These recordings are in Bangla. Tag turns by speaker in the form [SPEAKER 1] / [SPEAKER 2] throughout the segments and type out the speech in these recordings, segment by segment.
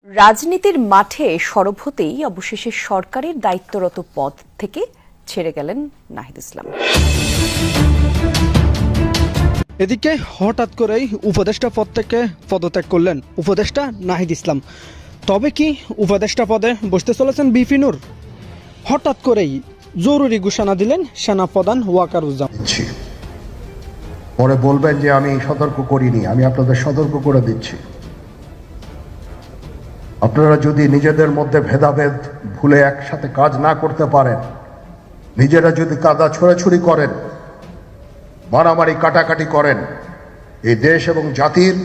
[SPEAKER 1] রাজনীতির মাঠে সরব হতেই অবশেষে সরকারের দায়িত্বরত পদ থেকে ছেড়ে গেলেন নাহিদ ইসলাম।
[SPEAKER 2] এদিকে হঠাৎ করেই উপদেষ্টা পদ থেকে পদত্যাগ করলেন উপদেষ্টা নাহিদ ইসলাম। তবে কি উপদেষ্টা পদে বসতে চলেছেন বিপি নূর? হঠাৎ করেই জরুরি ঘোষণা দিলেন সেনাপ্রধান ওয়াকারুজ্জামান।
[SPEAKER 3] পরে বলবেন যে আমি সতর্ক করিনি, আমি আপনাদের সতর্ক করে দিচ্ছি। আপনারা যদি নিজেদের মধ্যে ভেদাভেদ ভুলে একসাথে কাজ না করতে পারেন, নিজেরা যদি কাদা ছোড়াছুড়ি করেন, মারামারি কাটাকাটি করেন, এই দেশ এবং জাতির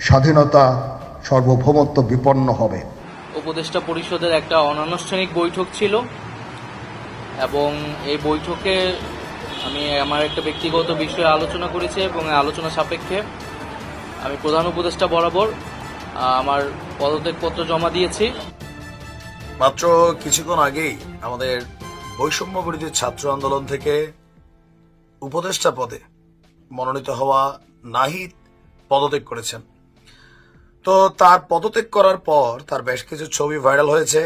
[SPEAKER 3] স্বাধীনতা সার্বভৌমত্ব বিপন্ন হবে।
[SPEAKER 4] উপদেষ্টা পরিষদের একটা অনানুষ্ঠানিক বৈঠক ছিল এবং এই বৈঠকে আমি আমার একটা ব্যক্তিগত বিষয়ে আলোচনা করেছি এবং আলোচনা সাপেক্ষে আমি প্রধান উপদেষ্টা বরাবর আমার পদত্যাগপত্র জমা দিয়েছি।
[SPEAKER 5] মাত্র কিছুক্ষণ আগেই আমাদের বৈষম্য বিরোধী ছাত্র আন্দোলন থেকে উপদেষ্টা পদে মনোনীত হওয়া নাহিদ পদত্যাগ করেছেন। তো তার পদত্যাগ করার পর তার বেশ কিছু ছবি ভাইরাল হয়েছে,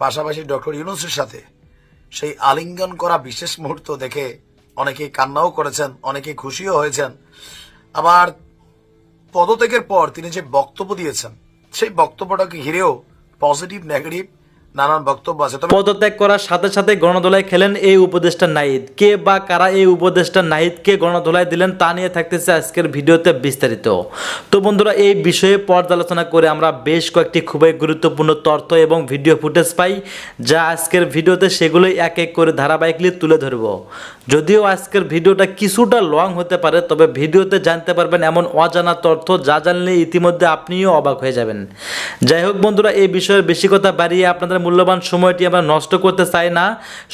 [SPEAKER 5] পাশাপাশি ডক্টর ইউনূসের সাথে সেই আলিঙ্গন করা বিশেষ মুহূর্ত দেখে অনেকেই কান্নাও করেছেন, অনেকেই খুশিও হয়েছেন। আবার পদত্যাগের পর তিনি যে বক্তব্য দিয়েছেন সেই বক্তব্যটাকে ঘিরেও পজিটিভ নেগেটিভ নানান বক্তব্য আছে।
[SPEAKER 6] পদত্যাগ করার সাথে সাথে গণধোলায় খেলেন এই উপদেষ্টা নাহিদ। কে বা কারা এই উপদেষ্টা নাহিদকে গণধোলায় দিলেন তা নিয়ে থাকতেছে আজকের ভিডিওতে বিস্তারিত। তো বন্ধুরা, এই বিষয়ে পর্যালোচনা করে আমরা বেশ কয়েকটি খুবই গুরুত্বপূর্ণ তথ্য এবং ভিডিও ফুটেজ পাই, যা আজকের ভিডিওতে সেগুলোই এক এক করে ধারাবাহিকলি তুলে ধরব। যদিও আজকের ভিডিওটা কিছুটা লং হতে পারে, তবে ভিডিওতে জানতে পারবেন এমন অজানা তথ্য যা জানলে ইতিমধ্যে আপনিও অবাক হয়ে যাবেন। যাই হোক বন্ধুরা, এই বিষয়ের বেশি কথা বাড়িয়ে আপনাদের মূল্যবান সময়টি আমরা নষ্ট করতে চাই না।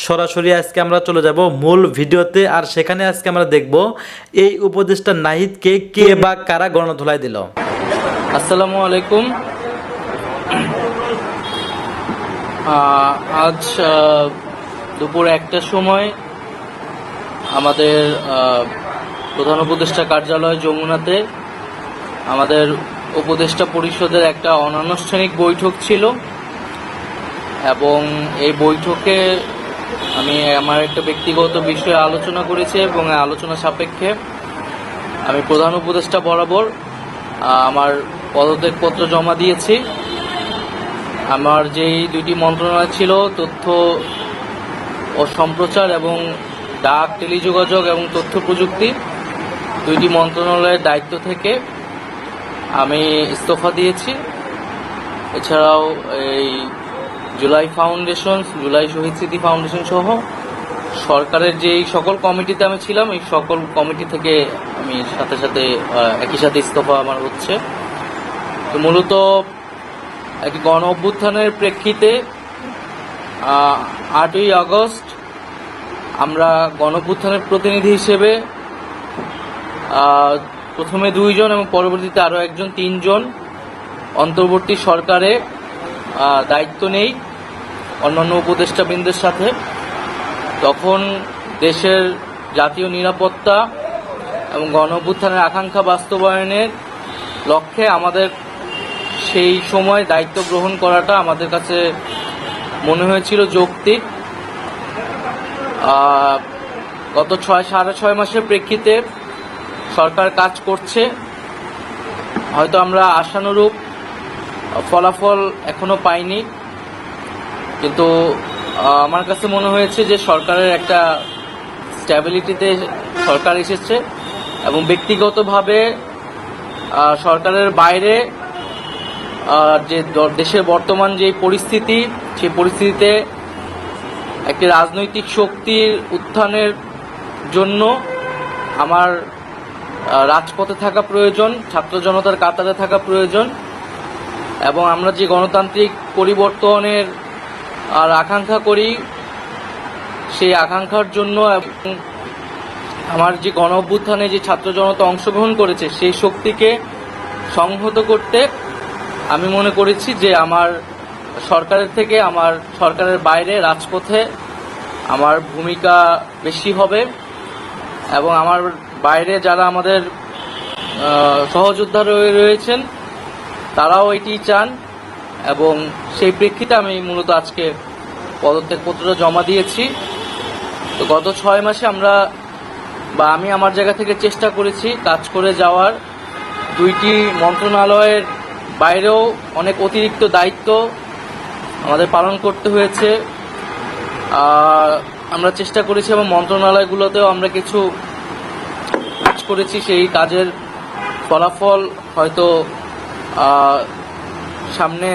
[SPEAKER 6] সরাসরি আজকে আমরা চলে যাব মূল ভিডিওতে, আর সেখানে আজকে আমরা দেখব এই উপদেষ্টা নাহিদকে কে বা কারা গণধোলায় দিল।
[SPEAKER 4] আসসালামু আলাইকুম। আজ দুপুর 1টার সময় আমাদের প্রধান উপদেষ্টা কার্যালয় যমুনাতে আমাদের উপদেষ্টা পরিষদের একটা অনানুষ্ঠানিক বৈঠক ছিল এবং এই বৈঠকে আমি আমার একটা ব্যক্তিগত বিষয়ে আলোচনা করেছি এবং আলোচনা সাপেক্ষে আমি প্রধান উপদেষ্টা বরাবর আমার পদত্যাগপত্র জমা দিয়েছি। আমার যেই দুইটি মন্ত্রণালয় ছিল, তথ্য ও সম্প্রচার এবং ডাক, টেলিযোগাযোগ এবং তথ্য প্রযুক্তি, দুইটি মন্ত্রণালয়ের দায়িত্ব থেকে আমি ইস্তফা দিয়েছি। এছাড়াও এই জুলাই ফাউন্ডেশন, জুলাই শহীদ স্মৃতি ফাউন্ডেশন সহ সরকারের যেই সকল কমিটিতে আমি ছিলাম, এই সকল কমিটি থেকে আমি সাথে সাথে একই সাথে ইস্তফা আমার হচ্ছে। তো মূলত একটি গণ অভ্যুত্থানের প্রেক্ষিতে 8ই আগস্ট আমরা গণ অভ্যুত্থানের প্রতিনিধি হিসেবে প্রথমে 2 জন এবং পরবর্তীতে আরও 1 জন, 3 জন অন্তর্বর্তী সরকারে দায়িত্ব নেই অন্যান্য উপদেষ্টাবৃন্দের সাথে। তখন দেশের জাতীয় নিরাপত্তা এবং গণ অভ্যুত্থানের আকাঙ্ক্ষা বাস্তবায়নের লক্ষ্যে আমাদের সেই সময় দায়িত্ব গ্রহণ করাটা আমাদের কাছে মনে হয়েছিল যৌক্তিক। গত 6.5 মাসের প্রেক্ষিতে সরকার কাজ করছে, হয়তো আমরা আশানুরূপ ফলাফল এখনো পাইনি, কিন্তু আমার কাছে মনে হয়েছে যে সরকারের একটা স্ট্যাবিলিটিতে সরকার এসেছে এবং ব্যক্তিগতভাবে সরকারের বাইরে যে দেশের বর্তমান যে পরিস্থিতি, সেই পরিস্থিতিতে একটি রাজনৈতিক শক্তির উত্থানের জন্য আমার রাজপথে থাকা প্রয়োজন, ছাত্র জনতার কাতারে থাকা প্রয়োজন এবং আমরা যে গণতান্ত্রিক পরিবর্তনের আকাঙ্ক্ষা করি, সেই আকাঙ্ক্ষার জন্য এবং আমার যে গণ অভ্যুত্থানে যে ছাত্র জনতা অংশগ্রহণ করেছে সেই শক্তিকে সংহত করতে আমি মনে করেছি যে আমার সরকারের থেকে আমার সরকারের বাইরে রাজপথে আমার ভূমিকা বেশি হবে এবং আমার বাইরে যারা আমাদের সহযোদ্ধা রয়েছেন তারাও এটি চান এবং সেই প্রেক্ষিতে আমি মূলত আজকে পদত্যাগপত্রটা জমা দিয়েছি। তো গত 6 মাসে আমি আমার জায়গা থেকে চেষ্টা করেছি কাজ করে যাওয়ার। 2টি মন্ত্রণালয়ের বাইরেও অনেক অতিরিক্ত দায়িত্ব আমাদের পালন করতে হয়েছে। আমরা চেষ্টা করেছি এবং মন্ত্রণালয়গুলোতেও আমরা কিছু কাজ করেছি। সেই কাজের ফলাফল হয়তো সামনে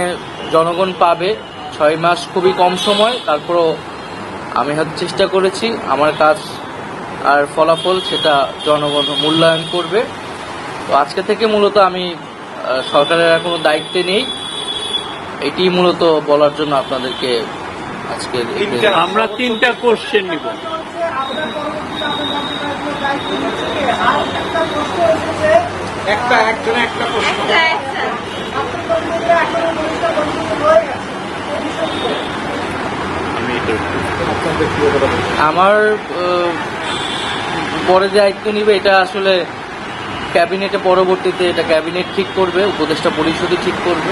[SPEAKER 4] জনগণ পাবে। 6 মাস খুবই কম সময়, তারপরও আমি হয়তো চেষ্টা করেছি। আমার কাজ আর ফলাফল সেটা জনগণ মূল্যায়ন করবে। তো আজকে থেকে মূলত আমি সরকারের আর কোনো দায়িত্বে নেই, এটি মূলত বলার জন্য আপনাদেরকে আজকে
[SPEAKER 7] আমরা 3টা কোশ্চেন নিব।
[SPEAKER 4] আমার পরে যে দায়িত্ব নিবে এটা আসলে ক্যাবিনেটে পরবর্তীতে এটা ক্যাবিনেট ঠিক করবে, উপদেষ্টা পরিষদই ঠিক করবে।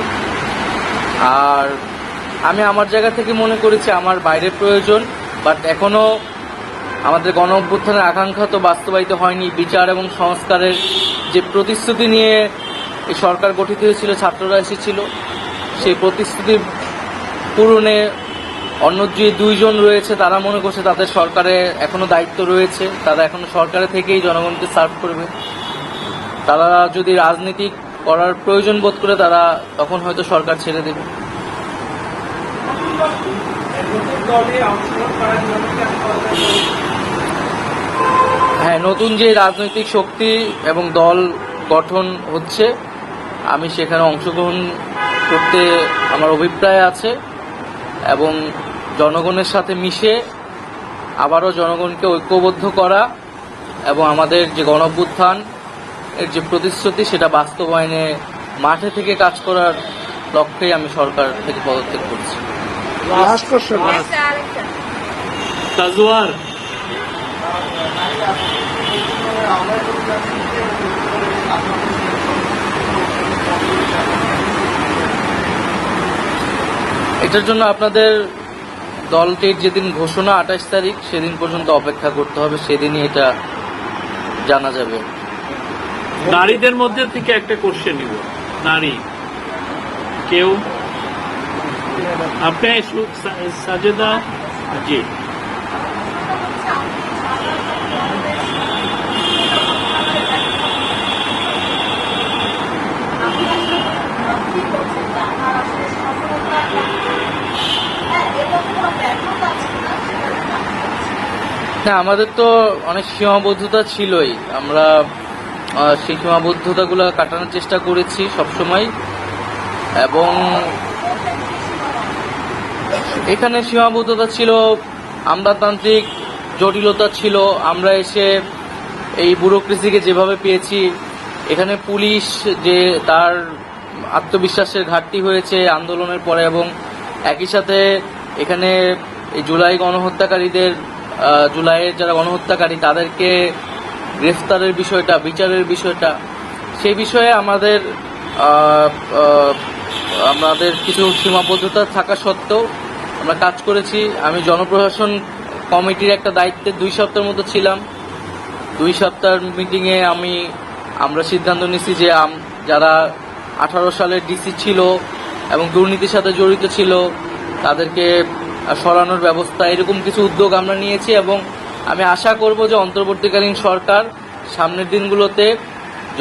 [SPEAKER 4] আর আমি আমার জায়গা থেকে মনে করেছি আমার বাইরের প্রয়োজন, বাট এখনও আমাদের গণ অভ্যুত্থানের আকাঙ্ক্ষা তো বাস্তবায়িত হয়নি। বিচার এবং সংস্কারের যে প্রতিশ্রুতি নিয়ে এই সরকার গঠিত হয়েছিল, ছাত্ররা এসেছিল, সেই প্রতিশ্রুতি পূরণে অন্য যে 2 জন রয়েছে তারা মনে করছে তাদের সরকারে এখনো দায়িত্ব রয়েছে, তারা এখনো সরকারে থেকেই জনগণকে সার্ভ করবে। তারা যদি রাজনীতি করার প্রয়োজন বোধ করে তারা তখন হয়তো সরকার ছেড়ে দেবে। হ্যাঁ, নতুন যে রাজনৈতিক শক্তি এবং দল গঠন হচ্ছে, আমি সেখানে অংশগ্রহণ করতে আমার অভিপ্রায় আছে এবং জনগণের সাথে মিশে আবারও জনগণকে ঐক্যবদ্ধ করা এবং আমাদের যে গণঅভ্যুত্থান এর যে প্রতিশ্রুতি সেটা বাস্তবায়নে মাঠে থেকে কাজ করার লক্ষ্যেই আমি সরকার থেকে পদত্যাগ করছি।
[SPEAKER 7] তাজওয়ার,
[SPEAKER 4] এটার জন্য আপনাদের দলটির যেদিন ঘোষণা 28 তারিখ সেদিন পর্যন্ত অপেক্ষা করতে হবে, সেদিনই এটা জানা যাবে।
[SPEAKER 7] নারীদের মধ্যে থেকে একটা কোশ্চেন নিব। নারী কেউ? আপনি সাজেদা জি।
[SPEAKER 4] না, আমাদের তো অনেক সীমাবদ্ধতা ছিলই। আমরা সেই সীমাবদ্ধতাগুলো কাটানোর চেষ্টা করেছি সবসময়, এবং এখানে সীমাবদ্ধতা ছিল, আমলাতান্ত্রিক জটিলতা ছিল। আমরা এসে এই ব্যুরোক্রেসিকে যেভাবে পেয়েছি, এখানে পুলিশ যে তার আত্মবিশ্বাসের ঘাটতি হয়েছে আন্দোলনের পরে, এবং একই সাথে এখানে এই জুলাই গণহত্যাকারীদের, জুলাইয়ের যারা গণহত্যাকারী তাদেরকে গ্রেফতারের বিষয়টা, বিচারের বিষয়টা, সেই বিষয়ে আমাদের কিছু সীমাবদ্ধতা থাকা সত্ত্বেও আমরা কাজ করেছি। আমি জনপ্রশাসন কমিটির একটা দায়িত্বে 2 সপ্তাহের মতো ছিলাম। 2 সপ্তাহের মিটিংয়ে আমরা সিদ্ধান্ত নিয়েছি যে যারা 18 সালের ডিসি ছিল এবং দুর্নীতির সাথে জড়িত ছিল তাদেরকে সরানোর ব্যবস্থা, এরকম কিছু উদ্যোগ আমরা নিয়েছি। এবং আমি আশা করব যে অন্তর্বর্তীকালীন সরকার সামনের দিনগুলোতে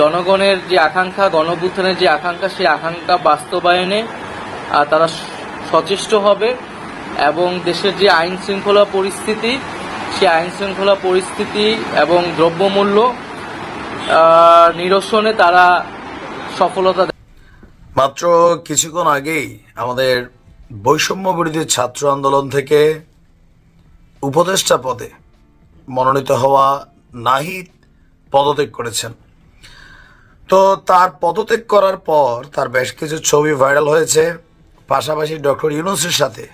[SPEAKER 4] জনগণের যে আকাঙ্ক্ষা, গণঅভ্যুত্থানের যে আকাঙ্ক্ষা, সেই আকাঙ্ক্ষা বাস্তবায়নে তারা সচেষ্ট হবে এবং দেশের যে আইন শৃঙ্খলা পরিস্থিতি, সেই আইন শৃঙ্খলা পরিস্থিতি এবং দ্রব্যমূল্য নিরসনে তারা সফলতা।
[SPEAKER 5] মাত্র কিছুক্ষণ আগেই আমাদের বৈষম্য বিরোধী ছাত্র আন্দোলন থেকে উপদেষ্টা পদে মনোনীত হওয়া নাহিদ পদত্যাগ করেছেন। তো তার পদত্যাগ করার পর তার বেশ কিছু ছবি ভাইরাল হয়েছে, পাশাপাশি ডক্টর ইউনূসের সাথে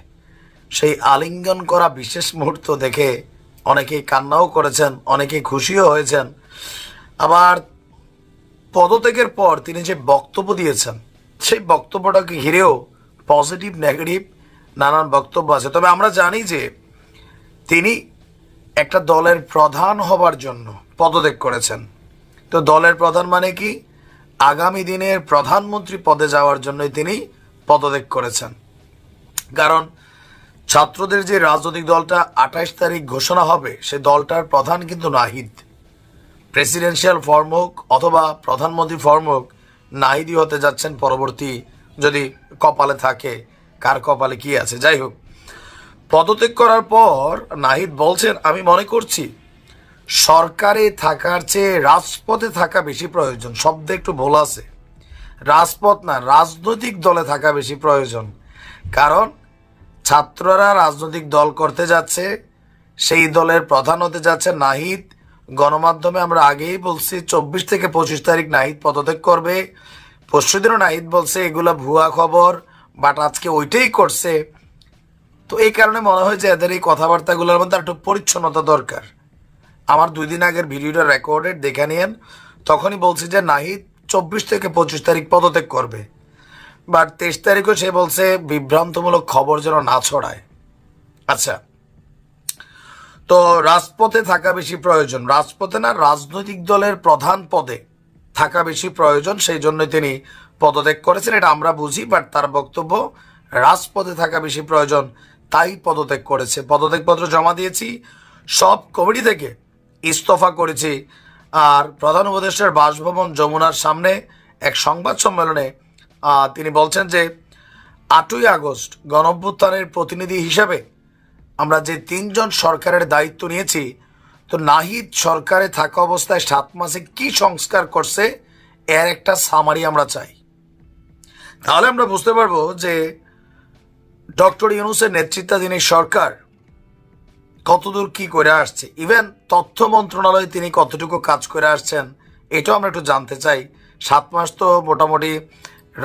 [SPEAKER 5] সেই আলিঙ্গন করা বিশেষ মুহূর্ত দেখে অনেকেই কান্নাও করেছেন, অনেকেই খুশিও হয়েছেন। আবার পদত্যাগের পর তিনি যে বক্তব্য দিয়েছেন সেই বক্তব্যটাকে ঘিরেও পজিটিভ নেগেটিভ নানান বক্তব্য আছে। তবে আমরা জানি যে তিনি একটা দলের প্রধান হবার জন্য পদত্যাগ করেছেন। তো দলের প্রধান মানে কি? আগামী দিনের প্রধানমন্ত্রী পদে যাওয়ার জন্যই তিনি পদত্যাগ করেছেন। কারণ ছাত্রদের যে রাজনৈতিক দলটা 28 তারিখ ঘোষণা হবে, সে দলটার প্রধান কিন্তু নাহিদ। প্রেসিডেন্সিয়াল ফর্ম হোক অথবা প্রধানমন্ত্রী ফর্ম হোক, নাহিদই হতে যাচ্ছেন পরবর্তী, যদি কপালে থাকে, কার কপালে কি আছে। যাই হোক, পদত্যাগ করার পর নাহিদ বলছেন, আমি মনে করছি সরকারে থাকার চেয়ে রাজপথে থাকা বেশি প্রয়োজন। শব্দে একটু ভুল আছে, রাজপথ না, রাজনৈতিক দলে থাকা বেশি প্রয়োজন। কারণ ছাত্ররা রাজনৈতিক দল করতে যাচ্ছে, সেই দলের প্রধান হতে যাচ্ছে নাহিদ। গণমাধ্যমে আমরা আগেই বলছি 24 থেকে 25 তারিখ নাহিদ পদত্যাগ করবে। পরশুদিনও নাহিদ বলছে এগুলা ভুয়া খবর, বাট আজকে ওইটাই করছে। তো এই কারণে মনে হয় যে এদের এই কথাবার্তাগুলোর মধ্যে একটু পরিচ্ছন্নতা দরকার। আমার 2 দিন আগের ভিডিওটা রেকর্ডেড দেখে নিয়েন, তখনই বলছি যে নাহিদ 24 থেকে 25 তারিখ পদত্যাগ করবে। বাট 23 তারিখও সে বলছে বিভ্রান্তমূলক খবর যেন না ছড়ায়। আচ্ছা, তো রাজপথে থাকা বেশি প্রয়োজন, রাজপথে না, রাজনৈতিক দলের প্রধান পদে থাকা বেশি প্রয়োজন, সেই জন্য তিনি পদত্যাগ করেছেন। এটা আমরা বুঝি, বাট তার বক্তব্য রাজপথে থাকা বেশি প্রয়োজন, তাই পদত্যাগ করেছে। পদত্যাগপত্র জমা দিয়েছি, সব কমিটি থেকে ইস্তফা করেছি। আর প্রধান উপদেষ্টার বাসভবন যমুনার সামনে এক সংবাদ সম্মেলনে তিনি বলছেন যে 8ই আগস্ট গণঅভ্যুত্থানের প্রতিনিধি হিসাবে আমরা যে 3 জন সরকারের দায়িত্ব নিয়েছি, তো নাহিদ সরকারে থাকা অবস্থায় 7 মাসে কি সংস্কার করছে এর একটা সামারি আমরা চাই। তাহলে আমরা বুঝতে পারবো যে ডক্টর ইউনূসের নেতৃত্বাধীন সরকার কতদূর কি করে আসছে। ইভেন তথ্য মন্ত্রণালয়ে তিনি কতটুকু কাজ করে আসছেন এটাও আমরা একটু জানতে চাই। 7 মাস তো মোটামুটি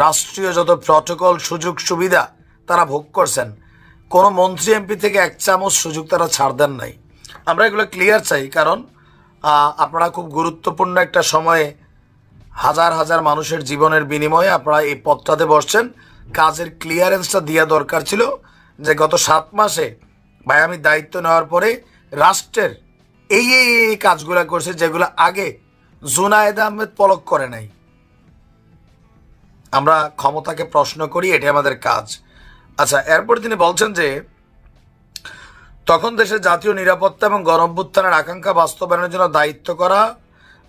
[SPEAKER 5] রাষ্ট্রীয় যত প্রটোকল সুযোগ সুবিধা তারা ভোগ করছেন, কোনো মন্ত্রী এমপি থেকে 1 চামচ সুযোগ তারা ছাড় দেন নাই। আমরা এগুলো ক্লিয়ার চাই, কারণ আপনারা খুব গুরুত্বপূর্ণ একটা সময়ে হাজার হাজার মানুষের জীবনের বিনিময়ে আপনারা এই পদটাতে বসছেন। কাজের ক্লিয়ারেন্সটা দেওয়া দরকার ছিল যে গত 7 মাসে ভাই আমি দায়িত্ব নেওয়ার পরে রাষ্ট্রের এই এই কাজগুলো করছে, যেগুলো আগে জুনায়েদ আহমেদ পলক করে নাই। আমরা ক্ষমতাকে প্রশ্ন করি, এটাই আমাদের কাজ। আচ্ছা, এরপর তিনি বলছেন যে তখন দেশের জাতীয় নিরাপত্তা এবং গণঅভ্যুত্থানের আকাঙ্ক্ষা বাস্তবায়নের জন্য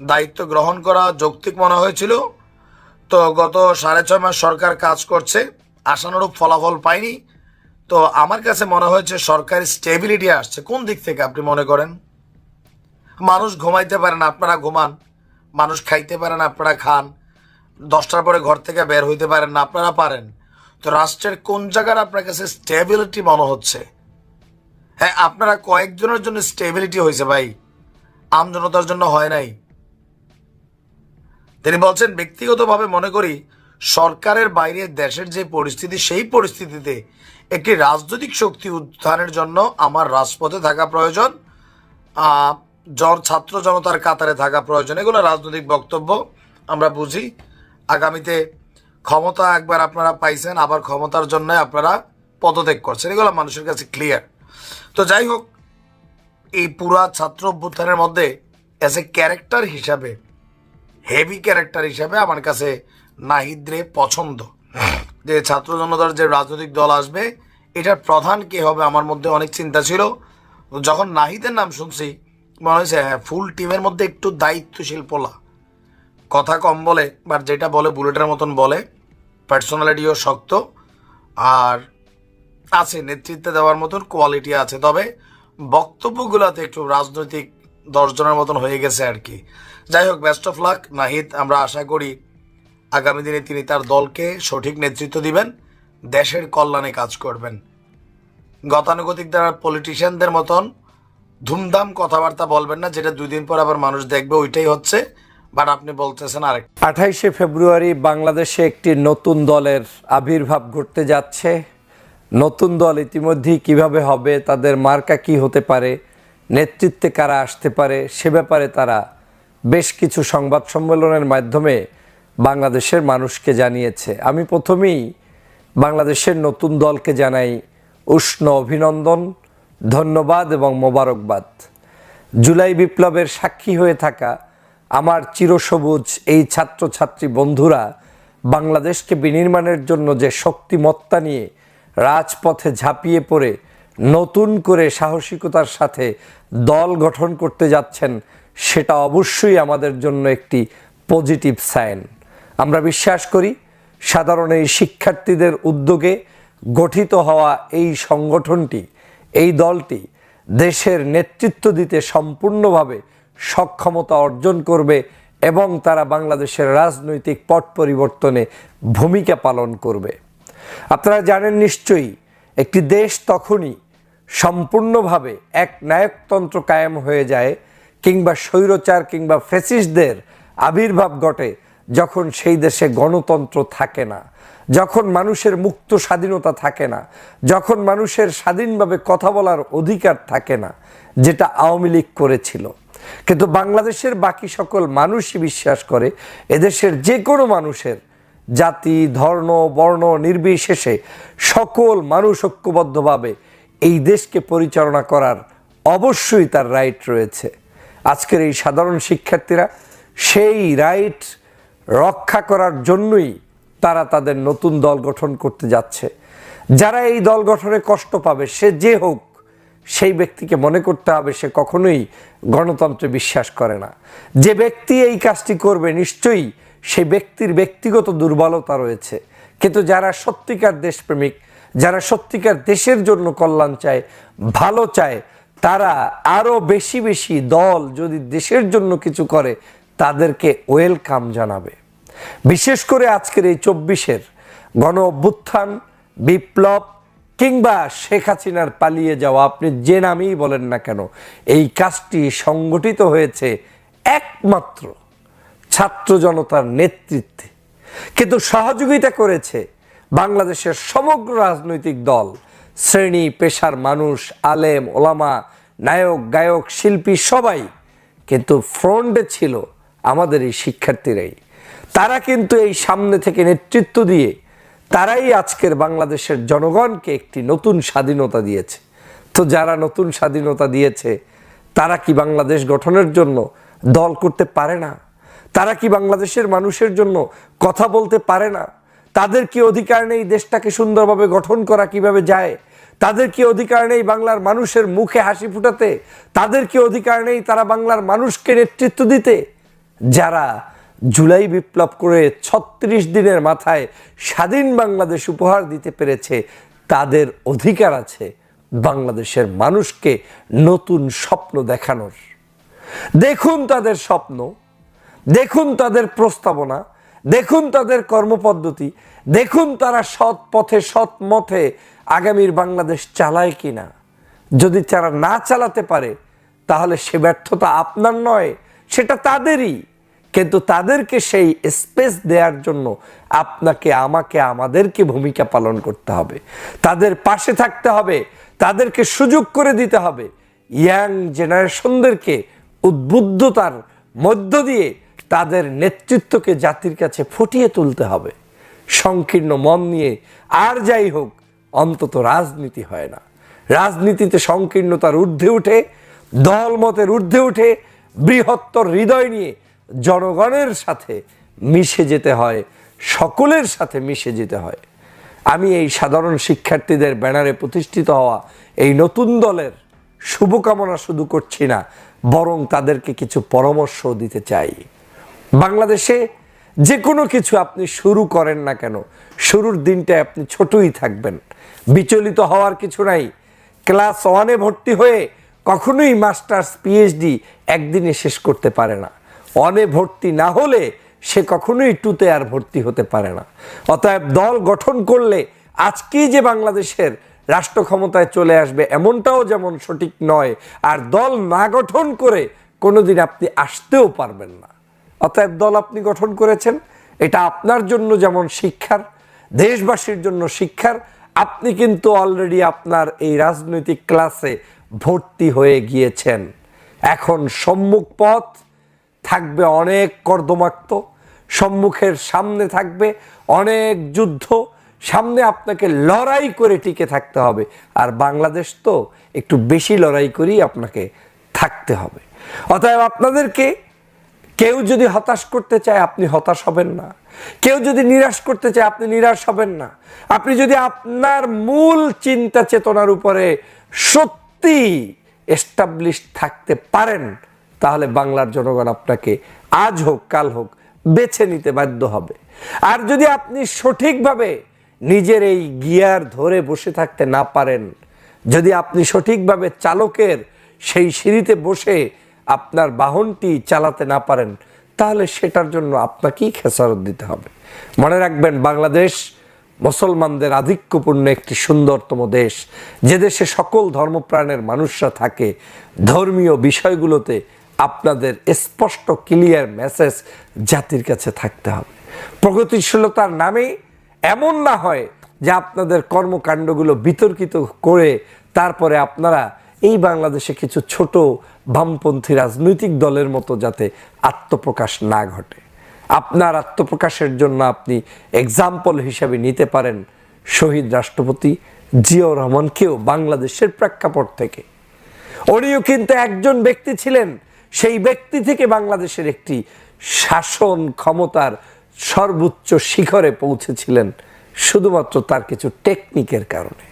[SPEAKER 5] দায়িত্ব গ্রহণ করা যৌক্তিক মনে হয়েছিল। তো গত 6.5 মাস সরকার কাজ করছে, আশানুরূপ ফলাফল পায়নি। তো আমার কাছে মনে হয়েছে সরকারি স্টেবিলিটি আসছে। কোন দিক থেকে আপনি মনে করেন? মানুষ ঘুমাইতে পারে না, আপনারা ঘুমান। মানুষ খাইতে পারে না, আপনারা খান। 10টার পরে ঘর থেকে বের হইতে পারেন না, আপনারা পারেন। তো রাষ্ট্রের কোন জায়গার আপনার কাছে স্টেবিলিটি মনে হচ্ছে? হ্যাঁ, আপনারা কয়েকজনের জন্য স্টেবিলিটি হয়েছে ভাই, আমজনতার জন্য হয় নাই। তিনি বলছেন ব্যক্তিগতভাবে মনে করি সরকারের বাইরে দেশের যে পরিস্থিতি, সেই পরিস্থিতিতে একটি রাজনৈতিক শক্তি উত্থানের জন্য আমার রাজপথে থাকা প্রয়োজন, ছাত্র জনতার কাতারে থাকা প্রয়োজন। এগুলো রাজনৈতিক বক্তব্য, আমরা বুঝি। আগামীতে ক্ষমতা একবার আপনারা পাইছেন, আবার ক্ষমতার জন্য আপনারা পদত্যাগ করছেন, এগুলো মানুষের কাছে ক্লিয়ার। তো যাই হোক, এই পুরা ছাত্র অভ্যুত্থানের মধ্যে অ্যাজ এ ক্যারেক্টার হিসাবে, হেভি ক্যারেক্টার হিসাবে আমার কাছে নাহিদরে পছন্দ। যে ছাত্র জনতার যে রাজনৈতিক দল আসবে, এটার প্রধান কে হবে আমার মধ্যে অনেক চিন্তা ছিল। যখন নাহিদের নাম শুনছি মনে হয়েছে হ্যাঁ, ফুল টিমের মধ্যে একটু দায়িত্বশীল পোলা, কথা কম বলে, বাট যেটা বলে বুলেটের মতন বলে, পার্সোনালিটিও শক্ত, আর আছে নেতৃত্বে দেওয়ার মতন কোয়ালিটি আছে। তবে বক্তব্যগুলোতে একটু রাজনৈতিক 10 জনের মতন হয়ে গেছে আর কি। যাই হোক, বেস্ট অফ লাক নাহিদ। আমরা আশা করি আগামী দিনে তিনি তার দলকে সঠিক নেতৃত্ব দিবেন, দেশের কল্যাণে কাজ করবেন। গতানুগতিক দ্বারা পলিটিশিয়ানদের মতন ধুমধাম কথাবার্তা বলবেন না, যেটা 2 দিন পর আবার মানুষ দেখবে, ওইটাই হচ্ছে। বাট আপনি বলতেছেন আরেক।
[SPEAKER 8] 28শে ফেব্রুয়ারি বাংলাদেশে একটি নতুন দলের আবির্ভাব ঘটতে যাচ্ছে। নতুন দল ইতিমধ্যেই কিভাবে হবে, তাদের মার্কা কি হতে পারে, নেতৃত্বে কারা আসতে পারে, সে ব্যাপারে তারা বেশ কিছু সংবাদ সম্মেলনের মাধ্যমে বাংলাদেশের মানুষকে জানিয়েছে। আমি প্রথমেই বাংলাদেশের নতুন দলকে জানাই উষ্ণ অভিনন্দন, ধন্যবাদ এবং মোবারকবাদ। জুলাই বিপ্লবের সাক্ষী হয়ে থাকা আমার চিরসবুজ এই ছাত্রছাত্রী বন্ধুরা বাংলাদেশকে বিনির্মাণের জন্য যে শক্তিমত্তা নিয়ে রাজপথে ঝাঁপিয়ে পড়ে নতুন করে সাহসিকতার সাথে দল গঠন করতে যাচ্ছেন, সেটা অবশ্যই আমাদের জন্য একটি পজিটিভ সাইন। আমরা বিশ্বাস করি সাধারণ এই শিক্ষার্থীদের উদ্যোগে গঠিত হওয়া এই সংগঠনটি, এই দলটি দেশের নেতৃত্ব দিতে সম্পূর্ণভাবে সক্ষমতা অর্জন করবে এবং তারা বাংলাদেশের রাজনৈতিক পট পরিবর্তনে ভূমিকা পালন করবে। আপনারা জানেন নিশ্চয়ই, একটি দেশ তখনই সম্পূর্ণভাবে এক নায়কতন্ত্র কায়েম হয়ে যায় কিংবা স্বৈরচার কিংবা ফ্যাসিস্টদের আবির্ভাব ঘটে যখন সেই দেশে গণতন্ত্র থাকে না, যখন মানুষের মুক্ত স্বাধীনতা থাকে না, যখন মানুষের স্বাধীনভাবে কথা বলার অধিকার থাকে না, যেটা আওয়ামী লীগ করেছিল। কিন্তু বাংলাদেশের বাকি সকল মানুষই বিশ্বাস করে এদেশের যে কোনো মানুষের জাতি, ধর্ম, বর্ণ নির্বিশেষে সকল মানুষ ঐক্যবদ্ধভাবে এই দেশকে পরিচালনা করার অবশ্যই তার রাইট রয়েছে। আজকের এই সাধারণ শিক্ষার্থীরা সেই রাইট রক্ষা করার জন্যই তারা তাদের নতুন দল গঠন করতে যাচ্ছে। যারা এই দল গঠনে কষ্ট পাবে, সে যে হোক, সেই ব্যক্তিকে মনে করতে হবে সে কখনোই গণতন্ত্রে বিশ্বাস করে না। যে ব্যক্তি এই কাজটি করবে নিশ্চয়ই সেই ব্যক্তির ব্যক্তিগত দুর্বলতা রয়েছে। কিন্তু যারা সত্যিকার দেশপ্রেমিক, যারা সত্যিকার দেশের জন্য কল্যাণ চায়, ভালো চায়, তারা আরও বেশি বেশি দল যদি দেশের জন্য কিছু করে তাদেরকে ওয়েলকাম জানাবে। বিশেষ করে আজকের এই 24-এর গণ অভ্যুত্থান, বিপ্লব কিংবা শেখ হাসিনার পালিয়ে যাওয়া, আপনি যে নামেই বলেন না কেন, এই কাজটি সংগঠিত হয়েছে একমাত্র ছাত্র জনতার নেতৃত্বে। কিন্তু সহযোগিতা করেছে বাংলাদেশের সমগ্র রাজনৈতিক দল, শ্রেণী পেশার মানুষ, আলেম ওলামা, নায়ক গায়ক শিল্পী সবাই। কিন্তু ফ্রন্টে ছিল আমাদের এই শিক্ষার্থীরাই। তারা কিন্তু এই সামনে থেকে নেতৃত্ব দিয়ে তারাই আজকের বাংলাদেশের জনগণকে একটি নতুন স্বাধীনতা দিয়েছে। তো যারা নতুন স্বাধীনতা দিয়েছে তারা কি বাংলাদেশ গঠনের জন্য দল করতে পারে না? তারা কি বাংলাদেশের মানুষের জন্য কথা বলতে পারে না? তাদের কি অধিকার নেই দেশটাকে সুন্দরভাবে গঠন করা কিভাবে যায়? তাদের কি অধিকার নেই বাংলার মানুষের মুখে হাসি ফুটাতে? তাদের কি অধিকার নেই তারা বাংলার মানুষকে নেতৃত্ব দিতে? যারা জুলাই বিপ্লব করে 36 দিনের মাথায় স্বাধীন বাংলাদেশ উপহার দিতে পেরেছে, তাদের অধিকার আছে বাংলাদেশের মানুষকে নতুন স্বপ্ন দেখানোর। দেখুন তাদের স্বপ্ন, দেখুন তাদের প্রস্তাবনা, দেখুন তাদের কর্মপদ্ধতি, দেখুন তারা সৎ পথে সৎ মতে আগামীর বাংলাদেশ চালায় কিনা। যদি তারা না চালাতে পারে তাহলে সে ব্যর্থতা আপনার নয়, সেটা তাদেরই। কিন্তু তাদেরকে সেই স্পেস দেওয়ার জন্য আপনাকে, আমাকে, আমাদেরকে ভূমিকা পালন করতে হবে, তাদের পাশে থাকতে হবে, তাদেরকে সুযোগ করে দিতে হবে। ইয়াং জেনারেশনদেরকে উদ্বুদ্ধতার মধ্য দিয়ে তাদের নেতৃত্বকে জাতির কাছে ফুটিয়ে তুলতে হবে। সংকীর্ণ মন নিয়ে আর যাই হোক, অন্তত রাজনীতি হয় না। রাজনীতিতে সংকীর্ণতার ঊর্ধ্বে উঠে, দলমতের ঊর্ধ্বে উঠে, বৃহত্তর হৃদয় নিয়ে জনগণের সাথে মিশে যেতে হয়, সকলের সাথে মিশে যেতে হয়। আমি এই সাধারণ শিক্ষার্থীদের ব্যানারে প্রতিষ্ঠিত হওয়া এই নতুন দলের শুভকামনা শুধু করছি না, বরং তাদেরকে কিছু পরামর্শ দিতে চাই। বাংলাদেশে যে কোনো কিছু আপনি শুরু করেন না কেন, শুরুর দিনটায় আপনি ছোটই থাকবেন, বিচলিত হওয়ার কিছু নাই। ক্লাস 1-এ ভর্তি হয়ে কখনোই মাস্টার্স পিএইচডি একদিনে শেষ করতে পারে না। 1-এ ভর্তি না হলে সে কখনোই 2-তে আর ভর্তি হতে পারে না। অতএব দল গঠন করলে আজকেই যে বাংলাদেশের রাষ্ট্র ক্ষমতায় চলে আসবে এমনটাও যেমন সঠিক নয়, আর দল না গঠন করে কোনোদিন আপনি আসতেও পারবেন না। অতএব দল আপনি গঠন করেছেন, এটা আপনার জন্য যেমন শিক্ষার, দেশবাসীর জন্য শিক্ষার। আপনি কিন্তু অলরেডি আপনার এই রাজনৈতিক ক্লাসে ভর্তি হয়ে গিয়েছেন। এখন সম্মুখ পথ থাকবে অনেক কর্দমাক্ত, সম্মুখের সামনে থাকবে অনেক যুদ্ধ, সামনে আপনাকে লড়াই করে টিকে থাকতে হবে। আর বাংলাদেশ তো একটু বেশি লড়াই করেই আপনাকে থাকতে হবে। অতএব আপনাদেরকে কেউ যদি হতাশ করতে চায় আপনি হতাশ হবেন না, কেউ যদি নিরাশ করতে চায় আপনি নিরাশ হবেন না। আপনি যদি আপনার মূল চিন্তা চেতনার উপরে সত্যি এস্টাবলিশ থাকতে পারেন, তাহলে বাংলার জনগণ আপনাকে আজ হোক কাল হোক বেছে নিতে বাধ্য হবে। আর যদি আপনি সঠিকভাবে নিজের এই গিয়ার ধরে বসে থাকতে না পারেন, যদি আপনি সঠিকভাবে চালকের সেই সিঁড়িতে বসে আপনার বাহনটি চালাতে না পারেন, তাহলে সেটার জন্য আপনাকেই খেসারত দিতে হবে। মনে রাখবেন, বাংলাদেশ মুসলমানদের আধিক্যপূর্ণ একটি সুন্দরতম দেশ, যে দেশে সকল ধর্মপ্রাণের মানুষরা থাকে। ধর্মীয় বিষয়গুলোতে আপনাদের স্পষ্ট ক্লিয়ার মেসেজ জাতির কাছে থাকতে হবে। প্রগতিশীলতার নামে এমন না হয় যে আপনাদের কর্মকাণ্ডগুলো বিতর্কিত করে তারপরে আপনারা এই বাংলাদেশে কিছু ছোট বামপন্থী রাজনৈতিক দলের মতো যাতে আত্মপ্রকাশ না ঘটে। আপনার আত্মপ্রকাশের জন্য আপনি এক্সাম্পল হিসাবে নিতে পারেন শহীদ রাষ্ট্রপতি জিয়াউর রহমানকেও বাংলাদেশের প্রেক্ষাপট থেকে। উনিও কিন্তু একজন ব্যক্তি ছিলেন, সেই ব্যক্তি থেকে বাংলাদেশের একটি শাসন ক্ষমতার সর্বোচ্চ শিখরে পৌঁছেছিলেন শুধুমাত্র তার কিছু টেকনিকের কারণে,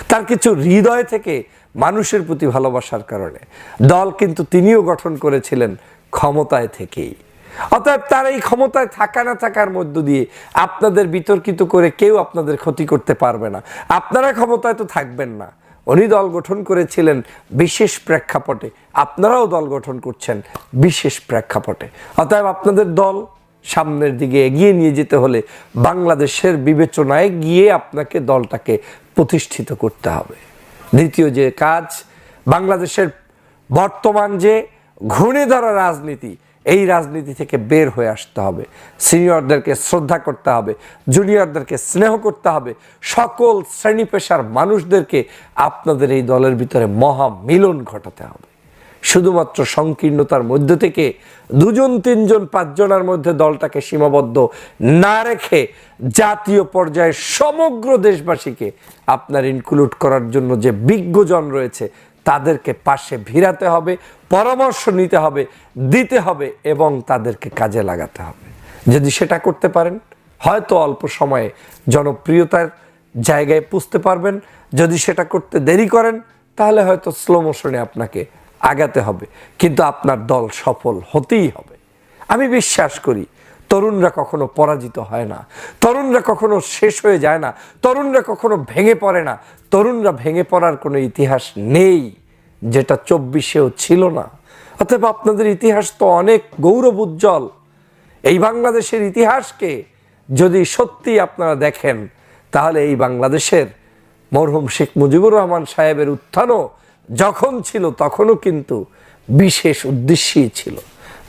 [SPEAKER 8] তার কিছু হৃদয় থেকে মানুষের প্রতি ভালোবাসার কারণে। দল কিন্তু তিনিও গঠন করেছিলেন ক্ষমতায় থেকেই। অতএব তার এই ক্ষমতায় থাকা না থাকার মধ্য দিয়ে আপনাদের বিতর্কিত করে কেউ আপনাদের ক্ষতি করতে পারবে না। আপনারা ক্ষমতায় তো থাকবেন না। উনি দল গঠন করেছিলেন বিশেষ প্রেক্ষাপটে, আপনারাও দল গঠন করছেন বিশেষ প্রেক্ষাপটে। অতএব আপনাদের দল সামনের দিকে এগিয়ে নিয়ে যেতে হলে বাংলাদেশের বিবেচনায় গিয়ে আপনাকে দলটাকে প্রতিষ্ঠিত করতে হবে। দ্বিতীয় যে কাজ, বাংলাদেশের বর্তমান যে ঘুণে ধরা রাজনীতি, এই রাজনীতি থেকে বের হয়ে আসতে হবে। সিনিয়রদেরকে শ্রদ্ধা করতে হবে, জুনিয়রদেরকে স্নেহ করতে হবে, সকল শ্রেণী পেশার মানুষদেরকে আপনাদের এই দলের ভিতরে মহা মিলন ঘটাতে হবে। শুধুমাত্র সংকীর্ণতার মধ্যে থেকে 2 জন 3 জন 5 জনের মধ্যে দলটাকে সীমাবদ্ধ না রেখে জাতীয় পর্যায়ে সমগ্র দেশবাসীকে আপনার ইনক্লুড করার জন্য যে বিজ্ঞজন রয়েছে তাদেরকে পাশে ভিড়াতে হবে, পরামর্শ নিতে হবে, দিতে হবে এবং তাদেরকে কাজে লাগাতে হবে। যদি সেটা করতে পারেন, হয়তো অল্প সময়ে জনপ্রিয়তার জায়গায় পুষতে পারবেন। যদি সেটা করতে দেরি করেন, তাহলে হয়তো স্লো মোশনে আপনাকে আগাতে হবে, কিন্তু আপনার দল সফল হতেই হবে। আমি বিশ্বাস করি তরুণরা কখনো পরাজিত হয় না, তরুণরা কখনো শেষ হয়ে যায় না, তরুণরা কখনো ভেঙে পড়ে না। তরুণরা ভেঙে পড়ার কোনো ইতিহাস নেই, যেটা 24-এও ছিল না। অতএব আপনাদের ইতিহাস তো অনেক গৌরব উজ্জ্বল। এই বাংলাদেশের ইতিহাসকে যদি সত্যি আপনারা দেখেন, তাহলে এই বাংলাদেশের মরহুম শেখ মুজিবুর রহমান সাহেবের উত্থানও যখন ছিল তখনও কিন্তু বিশেষ উদ্দেশ্যই ছিল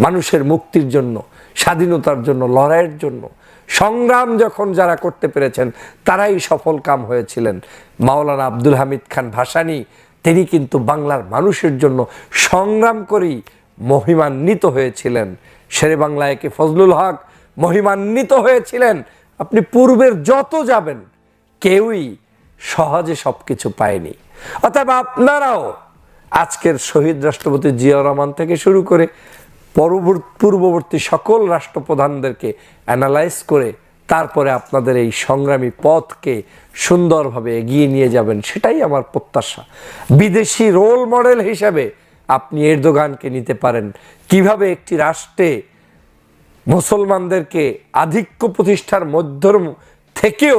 [SPEAKER 8] মানুষের মুক্তির জন্য, স্বাধীনতার জন্য, লড়াইয়ের জন্য। সংগ্রাম যখন যারা করতে পেরেছেন তারাই সফল কাম হয়েছিলেন। মাওলানা আব্দুল হামিদ খান ভাসানী, তিনি কিন্তু বাংলার মানুষের জন্য সংগ্রাম করেই মহিমান্বিত হয়েছিলেন। শেরে বাংলা একে ফজলুল হক মহিমান্বিত হয়েছিলেন। আপনি পূর্বের যত যাবেন, কেউই সহজে সব কিছু পায়নি। অতএব আপনারাও আজকের শহীদ রাষ্ট্রপতি জিয়াউর রহমান থেকে শুরু করে পূর্ববর্তী সকল রাষ্ট্রপ্রধানদেরকে অ্যানালাইজ করে তারপরে আপনাদের এই সংগ্রামী পথকে সুন্দরভাবে এগিয়ে নিয়ে যাবেন, সেটাই আমার প্রত্যাশা। বিদেশি রোল মডেল হিসাবে আপনি এরদোগানকে নিতে পারেন, কিভাবে একটি রাষ্ট্রে মুসলমানদেরকে আধিক্য প্রতিষ্ঠার মধ্য থেকেও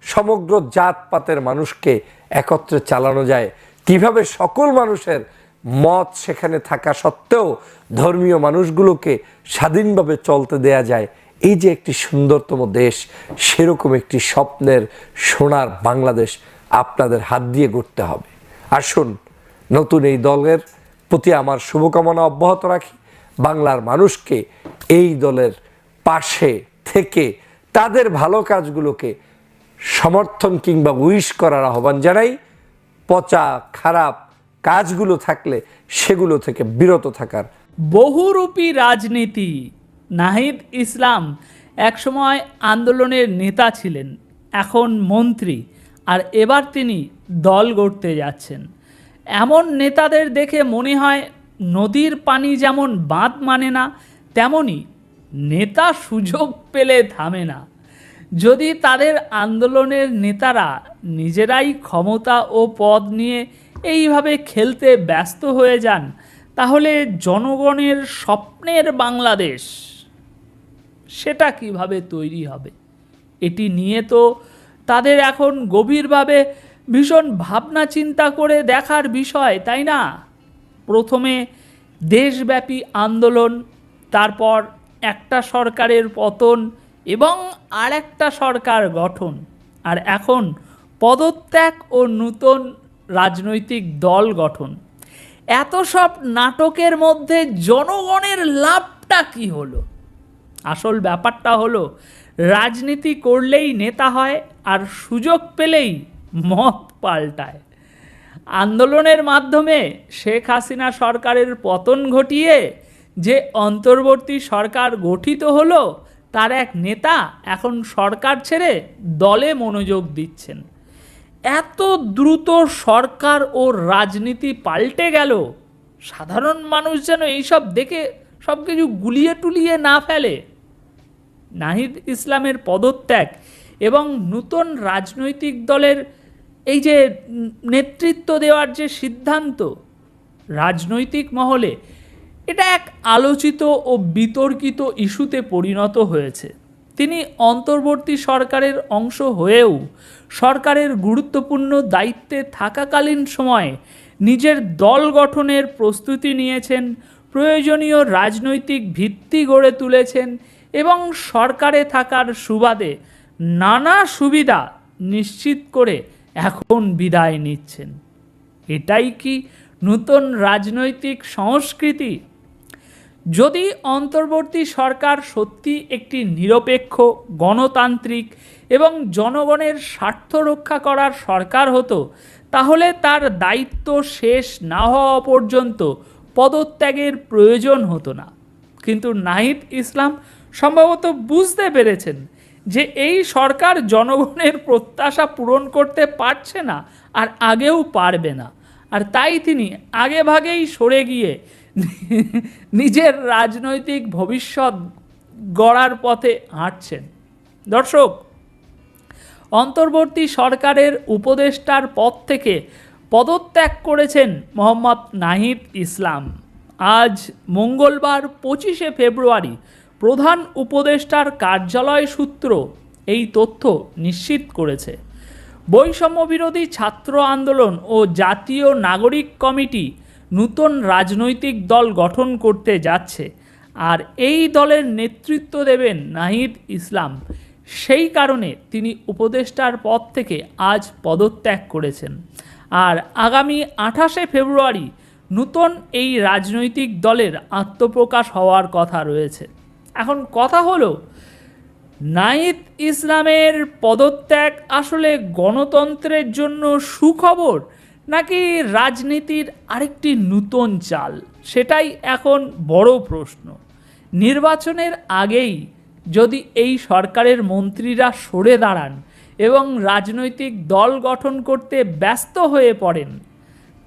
[SPEAKER 8] সমগ্র জাতপাতের মানুষকে একত্রে চালানো যায়, কিভাবে সকল মানুষের মত সেখানে থাকা সত্ত্বেও ধর্মীয় মানুষগুলোকে স্বাধীনভাবে চলতে দেয়া যায়। এই যে একটি সুন্দরতম দেশ, সেরকম একটি স্বপ্নের সোনার বাংলাদেশ আপনাদের হাত দিয়ে গড়তে হবে। আসুন, নতুন এই দলের প্রতি আমার শুভকামনা অব্যাহত রাখি। বাংলার মানুষকে এই দলের পাশে থেকে তাদের ভালো কাজগুলোকে সমর্থন কিংবা উইশ করার আহ্বান জানাই। পচা খারাপ কাজগুলো থাকলে সেগুলো থেকে বিরত থাকার।
[SPEAKER 9] বহুরূপী রাজনীতি। নাহিদ ইসলাম একসময় আন্দোলনের নেতা ছিলেন, এখন মন্ত্রী, আর এবার তিনি দল গড়তে যাচ্ছেন। এমন নেতাদের দেখে মনে হয় নদীর পানি যেমন বাঁধ মানে না, তেমনি নেতা সুযোগ পেলে থামে না। যদি তাদের আন্দোলনের নেতারা নিজেরাই ক্ষমতা ও পদ নিয়ে এইভাবে খেলতে ব্যস্ত হয়ে যান, তাহলে জনগণের স্বপ্নের বাংলাদেশ সেটা কিভাবে তৈরি হবে? এটি নিয়ে তো তাদের এখন গভীরভাবে ভীষণ ভাবনা চিন্তা করে দেখার বিষয়, তাই না? প্রথমে দেশব্যাপী আন্দোলন, তারপর একটা সরকারের পতন এবং আরেকটা সরকার গঠন, আর এখন পদত্যাগ ও নতুন রাজনৈতিক দল গঠন। এত সব নাটকের মধ্যে জনগণের লাভটা কি হলো? আসল ব্যাপারটা হলো, রাজনীতি করলেই নেতা হয় আর সুযোগ পেলেই মত পাল্টায়। আন্দোলনের মাধ্যমে শেখ হাসিনা সরকারের পতন ঘটিয়ে যে অন্তর্বর্তী সরকার গঠিত হলো, তার এক নেতা এখন সরকার ছেড়ে দলে মনোযোগ দিচ্ছেন। এত দ্রুত সরকার ও রাজনীতি পাল্টে গেল, সাধারণ মানুষ যেন এইসব দেখে সব কিছু গুলিয়ে টুলিয়ে না ফেলে। নাহিদ ইসলামের পদত্যাগ এবং নতুন রাজনৈতিক দলের এই যে নেতৃত্ব দেওয়ার যে সিদ্ধান্ত, রাজনৈতিক মহলে এটা এক আলোচিত ও বিতর্কিত ইস্যুতে পরিণত হয়েছে। তিনি অন্তর্বর্তী সরকারের অংশ হয়েও সরকারের গুরুত্বপূর্ণ দায়িত্বে থাকাকালীন সময়ে নিজের দল গঠনের প্রস্তুতি নিয়েছেন, প্রয়োজনীয় রাজনৈতিক ভিত্তি গড়ে তুলেছেন এবং সরকারে থাকার সুবাদে নানা সুবিধা নিশ্চিত করে এখন বিদায় নিচ্ছেন। এটাই কি নতুন রাজনৈতিক সংস্কৃতি? যদি অন্তর্বর্তী সরকার সত্যি একটি নিরপেক্ষ, গণতান্ত্রিক এবং জনগণের স্বার্থ রক্ষা করার সরকার হতো, তাহলে তার দায়িত্ব শেষ না হওয়া পর্যন্ত পদত্যাগের প্রয়োজন হতো না। কিন্তু নাহিদ ইসলাম সম্ভবত বুঝতে পেরেছেন যে এই সরকার জনগণের প্রত্যাশা পূরণ করতে পারছে না আর আগেও পারবে না, আর তাই তিনি আগেভাগেই সরে গিয়ে নিজের রাজনৈতিক ভবিষ্যৎ গড়ার পথে হাঁটছেন। দর্শক, অন্তর্বর্তী সরকারের উপদেষ্টার পদ থেকে পদত্যাগ করেছেন মোহাম্মদ নাহিদ ইসলাম। আজ মঙ্গলবার 25শে ফেব্রুয়ারি প্রধান উপদেষ্টার কার্যালয় সূত্র এই তথ্য নিশ্চিত করেছে। বৈষম্য বিরোধী ছাত্র আন্দোলন ও জাতীয় নাগরিক কমিটি নতুন রাজনৈতিক দল গঠন করতে যাচ্ছে, আর এই দলের নেতৃত্ব দেবেন নাহিদ ইসলাম। সেই কারণে তিনি উপদেষ্টার পদ থেকে আজ পদত্যাগ করেছেন, আর আগামী 28শে ফেব্রুয়ারি নতুন এই রাজনৈতিক দলের আত্মপ্রকাশ হওয়ার কথা রয়েছে। এখন কথা হলো, নাহিদ ইসলামের পদত্যাগ আসলে গণতন্ত্রের জন্য সুখবর নাকি রাজনীতির আরেকটি নতুন চাল? সেটাই এখন বড় প্রশ্ন। নির্বাচনের আগেই যদি এই সরকারের মন্ত্রীরা সরে দাঁড়ান এবং রাজনৈতিক দল গঠন করতে ব্যস্ত হয়ে পড়েন,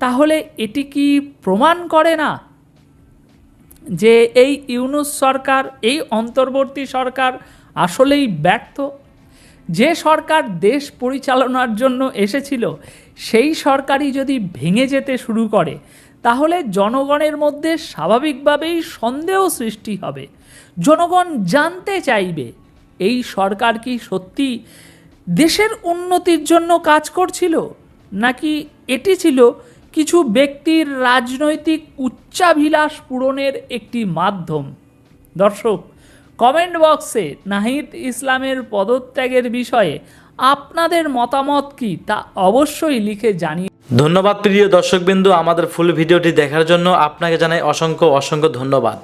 [SPEAKER 9] তাহলে এটি কি প্রমাণ করে না যে এই ইউনূস সরকার, এই অন্তর্বর্তী সরকার আসলেই ব্যর্থ? যে সরকার দেশ পরিচালনার জন্য এসেছিল, সেই সরকারই যদি ভেঙে যেতে শুরু করে, তাহলে জনগণের মধ্যে স্বাভাবিকভাবেই সন্দেহ সৃষ্টি হবে। জনগণ জানতে চাইবে এই সরকার কি সত্যি দেশের উন্নতির জন্য কাজ করছিল, নাকি এটি ছিল কিছু ব্যক্তির রাজনৈতিক উচ্চাভিলাষ পূরণের একটি মাধ্যম। দর্শক, কমেন্ট বক্সে নাহিদ ইসলামের পদত্যাগের বিষয়ে আপনাদের মতামত কি তা অবশ্যই লিখে জানিয়ে।
[SPEAKER 6] ধন্যবাদ প্রিয় দর্শকবিন্দু, আমাদের ফুল ভিডিওটি দেখার জন্য আপনাকে জানাই অসংখ্য অসংখ্য ধন্যবাদ।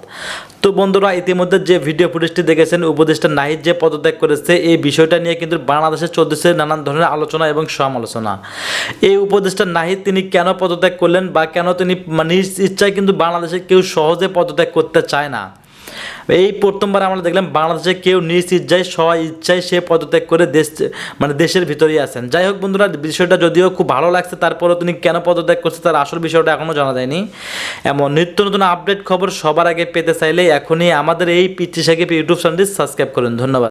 [SPEAKER 6] তো বন্ধুরা, ইতিমধ্যে যে ভিডিও ফুটেজটি দেখেছেন, উপদেষ্টা নাহিদ যে পদত্যাগ করেছে, এই বিষয়টা নিয়ে কিন্তু বাংলাদেশে চলতেছে নানান ধরনের আলোচনা এবং সমালোচনা। এই উপদেষ্টা নাহিদ তিনি কেন পদত্যাগ করলেন বা কেন তিনি নিজ ইচ্ছায়, কিন্তু বাংলাদেশে কেউ সহজে পদত্যাগ করতে চায় না। এই প্রথমবার আমরা দেখলাম বাংলাদেশে কেউ নিজ ইচ্ছায় স্ব ইচ্ছায় সে পদত্যাগ করে দেশের ভিতরেই আছেন। যাই হোক বন্ধুরা, বিষয়টা যদিও খুব ভালো লাগছে, তারপরেও তিনি কেন পদত্যাগ করছে তার আসল বিষয়টা এখনও জানা যায়নি। এমন নিত্য নতুন আপডেট খবর সবার আগে পেতে চাইলে এখনই আমাদের এই পিচ্চি সাকিব ইউটিউব চ্যানেলটি সাবস্ক্রাইব করুন। ধন্যবাদ।